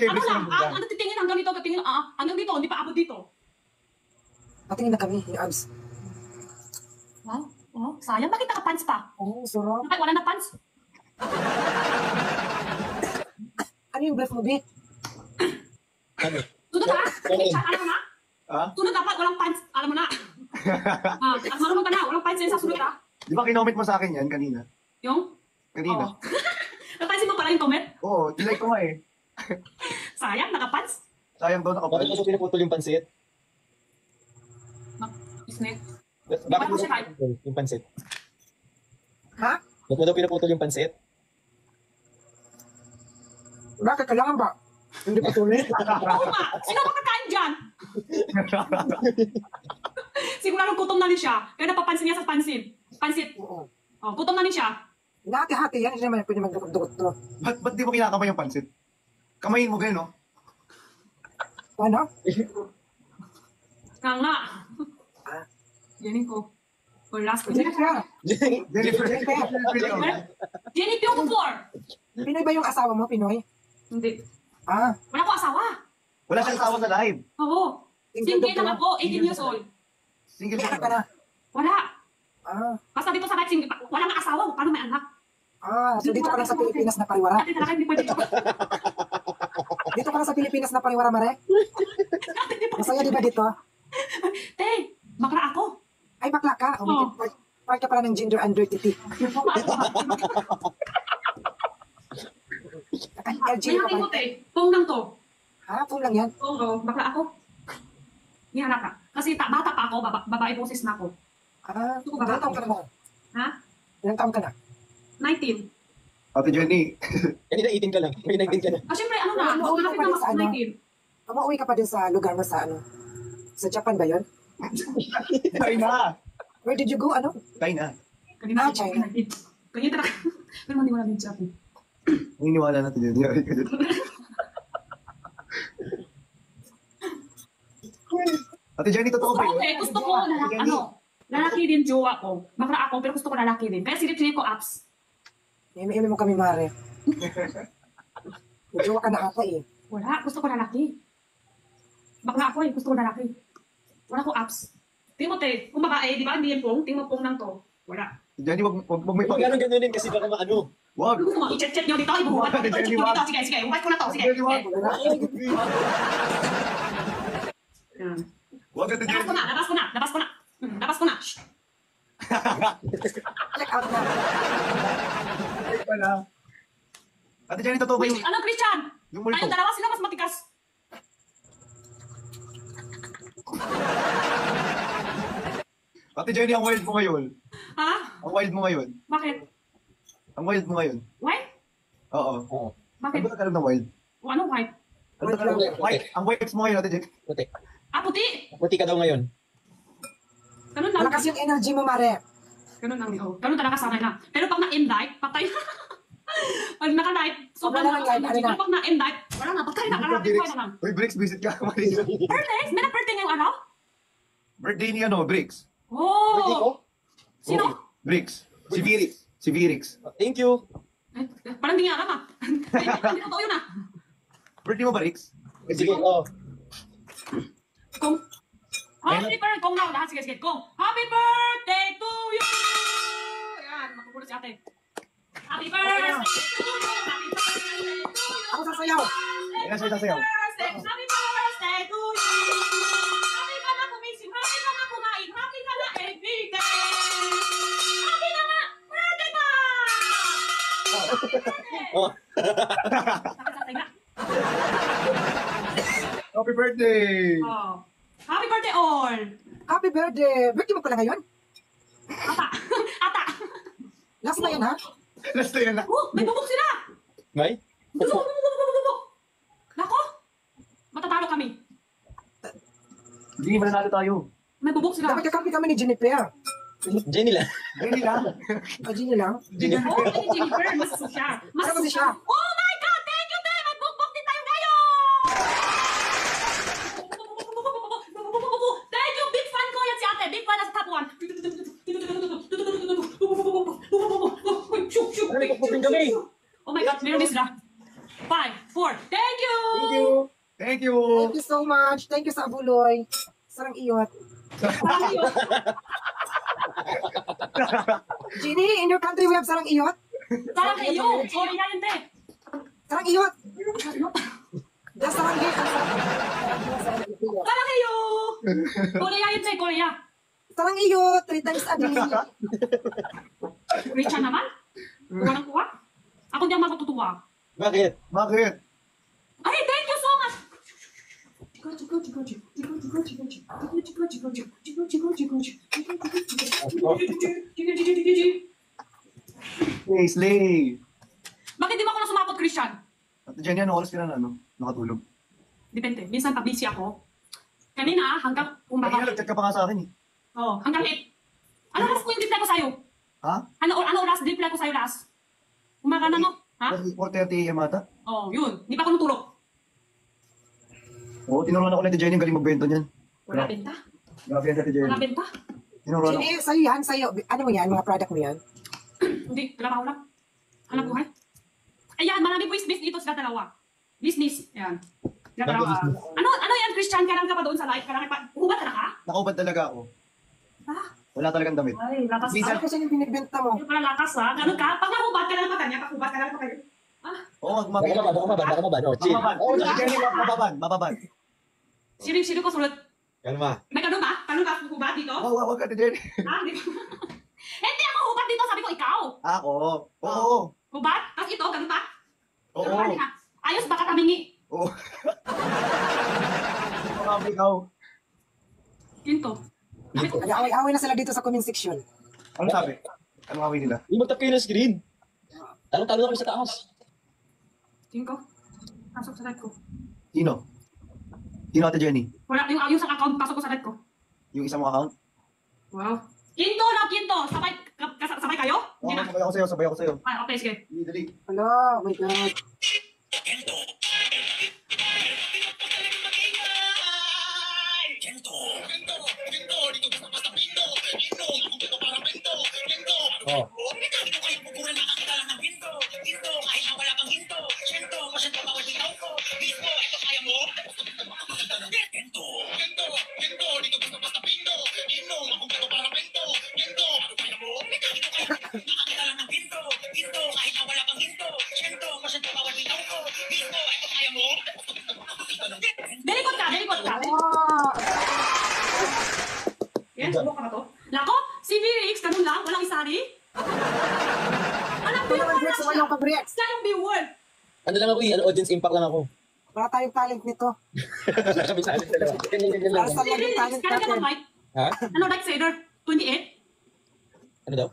kayo Ano gusto lang, ng buga? ano titingin hanggang dito, titingin, hanggang dito, hindi pa abot dito. Patingin na kami, yung abs. Wow, oh, sayang, bakit naka-pants pa? Oh, sarap. Bakit wala na pants? Ano yung breath mo, Bit? Ano? Sunod ha? Richard, alam mo na? Ha? Sunod dapat, walang pants, alam mo na. Marunong ka na, walang pants yun sa sunod ha? Di ba kinomment mo sa akin yan kanina? Yung? Kanina? Oo. Napansin mo pala yung comment? Oo, nilike ko nga eh. Sayang, naka-pants. Sayang daw Bakit nakapal. mo pinuputol yung pansit? Snake. Bakit mo siya kahit? pinuputol yung pansit? Ha? Bakit mo daw pinuputol yung pansit? Bakit? Kailangan ba? Hindi pa tuloy. Oo nga, sino makakain dyan? Sigurado gutom na rin siya. Kaya napapansin niya sa pansit. Pansit. Oo. Oh, gutom na rin siya. Hati-hati yan, hindi naman pwede magdukot-dukot to. Ba't di mo kinakamay yung pansit? Kamayin mo ganyan, no? Ano? Nga nga. Ah. Yanin ko. Or last ko. Jennifer, Jennifer. Jenny Beautiful! Pinoy ba yung asawa mo, Pinoy? Hindi. Ah, Wala ko asawa. Wala siyang asawa sa live. Oo. Single lang ako, 18 years old. Single may siya. anak ka na. Wala. Ah, Basta dito sa live, single. Wala nga asawa. Paano may anak? so dito ka lang sa Pilipinas na pariwara? Dati talaga hindi pwede. Dito ka lang sa Pilipinas na pariwara, Mare? Masaya di ba dito? Te, bakla ako. Ay, bakla ka. Oh. Part ka pala ng gender identity. LG May ka hating pa. mo, te. Pong lang to. Ha? Kung lang yan? Oo, bakla ako. Nihanap ka. Kasi bata pa ako, babae boses na ako. Ah, ilang taon ka na mo? Ha? Ilang taon ka na? 19. Ate Jenny. Kanina 18 ka lang. Kanina 19 ka na. Siyempre, ano na, Ano, malapit na ano, mas ano? 19. Umuwi ka pa din sa lugar mo sa ano? Sa Japan ba yun? China. Where did you go? Ano? China. Kanina, China. Ganyan talaga. Pero hindi wala din siya po. Naniniwala natin yun. Ate Jenny, totoo ba yun? Okay, gusto ko lalaki din jowa ko. Bakla ako, pero gusto ko lalaki din. Kaya silip-silip ko apps. Imi-imi mo kami, Mare. Medyo ka na ata eh. Wala, gusto ko lalaki. Bakla ako gusto ko lalaki. Wala ko apps. Tingin mo, te, kung babae, di ba, hindi yan pong, tingin mo pong lang to. Wala. Ate Jenny, wag may Huwag ganun ganunin kasi baka maano. Wag. Gusto mo, i-check nyo dito, ibubuhat ko dito, i-check nyo dito. Sige, sige, ibubuhat ko na to, sige. Jenny, wag. Yan. Wag, Ate Labas ko Jenny. na, labas ko na, labas ko na. Labas ko na. Shh. Check out na. Ay, pala. Ate Jenny, totoo ba yung... Ano, Christian? Yung multo? Tayong dalawa sila mas matigas. Ate Jenny, ang wild mo ngayon. Ha? Ang wild mo ngayon. Bakit? Ang wild mo ngayon. Why? Oo. Oo. Bakit? Ano ba tagalog ng wild? Ano white? Ano ba tagalog ng wild? Ang wild mo ngayon, Ate Jenny. Puti. Puti. Puti ka daw ngayon. Ganun lang. Malakas yung energy mo, Mare. Ganun lang. Oh. Ganun talaga sanay na. Pero pag na-end-light, patay na. Pag naka-light, sobrang Wala na lang, malakas energy. ano na. Pero pag na-end-light, wala na. Patay na. Kalapit ko na lang. Uy, Bricks, visit ka. Birthday? May na-birthday ngayong araw? Birthday ni ano, Bricks. Puti ko? Oh! Sino? Bricks. Si Virix. Si Virix. Thank you. Parang hindi nga alam ah. Hindi totoo yun ah. Birthday mo ba, Rix? Sige, oh. Kung Happy birthday! Kung na, lahat sige, sige. Kung Happy birthday to you! Yan, makukulit si ate. Happy birthday to you! Happy birthday to you! Ako sasayaw. Yan siya sasayaw. Happy birthday to you! Happy ka na kumising, happy ka na kumain, happy ka na everyday! Happy ka na! Birthday pa! Oh. Sakit-sakit nga. Happy birthday! Oh. Happy birthday all! Happy birthday. Birthday mo pala ngayon? Ata! Ata! Last na yan, ha? Last na yan na. Oh, may bubok sila! May? Bubok, bubok, bubok, bubok! Nako! Matatalo kami. Hindi, mananalo tayo. May bubok sila. Dapat kakampi kami ni Jennifer. Jenny lang. Jenny lang. Jenny lang. Oh, kay Jennifer, mas siya. Mas Ano kasi siya? Oh my God! Thank you, Te! May bukbok din tayo ngayon! Thank you! Big fan ko yan si ate. Big fan na sa top 1. Ano, may bukbukin kami. Oh my God, meron din sila. 5, 4. Thank you! Thank you. Thank you. Thank you so much. Thank you sa abuloy. Sarang iyot. Thank you. Ginny, in your country we have sarang iyot? Sarang kayo. Korea yun, te. Sarang iyot. Just sarang iyot. Sarang kayo. Korea yun, te. Korea. Sarang iyot. 3 times a day. Richard naman. Kuha ng kuha. Ako hindi ako matutuwa. Bakit? Bakit? Ay, thank you so much. Slay, slay. Bakit di mo ako na sumakot, Christian? Ate Jenny, anong oras ka na nakatulog? Depende. Minsan pag busy ako. Kanina, hanggang Kanina umaga. nag-chat ka pa nga sa akin eh. Oh, hanggang 8. Ano oras ko yung reply ko sa'yo? Ha? Ano oras reply ko sa'yo last? Umaga na, no? Ha? 4:30 AM ata? Oh, yun. Di pa ako natulog. Oo, tinuruan ako ni Ate Jenny, galing magbento niyan. Wala benta. Grabe yan si Ate Jenny. Wala benta. Tinuruan ako. Ginny, sa'yo yan, sa'yo. Ano mo yan? Mga product mo yan? Hindi, trabaho lang. Hanap buhay. Ayan, marami business dito sila dalawa. Business. Ayan. Sila dalawa. Ano yan, Christian? Kailan ka pa doon sa live? Kailan ka pa? Hubad ka na ka? Nakaubad talaga ako. Ah, Wala talagang damit. ay, lakas Minsan- ka. Ano kasi yung binibenta mo? Yung pala lakas ha. Ganun ka? Pag nahubad ka lang pa kanya, pag hubad ka lang pa kayo. Oo, Baka mabad. Oh, chill. Mababad. Oo, Ate Jenny, mababad. Siring-siring ko sulat. Kalma. May ganun ba? Ganun ka hubad dito? Wag Ate Jenny. Ah, di ba? Hindi ako hubad dito. Sabi ko ikaw. Ako. Oo. Hubad? Tapos ito, ganun ba? Oo. Ganun ba? Di ka? Ayos, baka tamingi. Oo. Grabe ikaw. Ginto. Away-away na sila dito sa comment section. Ano sabi? Ano away nila? Yung magtap kayo ng screen. Talong-talong na kami sa taas. Ginto. Pasok sa live ko. Sino? Sino Ate Jenny? Wala yung ayos ang account. Pasok ko sa live ko. Yung isang account? Wow. Ginto na, Ginto. Sabay kayo? Hindi na. Sabay ako sa'yo. Ah, okay, sige. Dali. Hello, oh my God. Oh. Delikot ka, delikot ka. Oh, Yan, subo ka ba to? Nako, si Virix, ganun lang, walang isari. Anak, ito naman, Brex. Wala yung ka-Brex. Siya yung viewer. Ano lang ako audience impact lang ako. Wala tayong talent nito. Wala kami sa akin dalawa. Ganyan lang. Para sa Si laging Virix, talent kaya ka natin. mag-mic. Ha? Ano, like Sader? 28? Ano daw?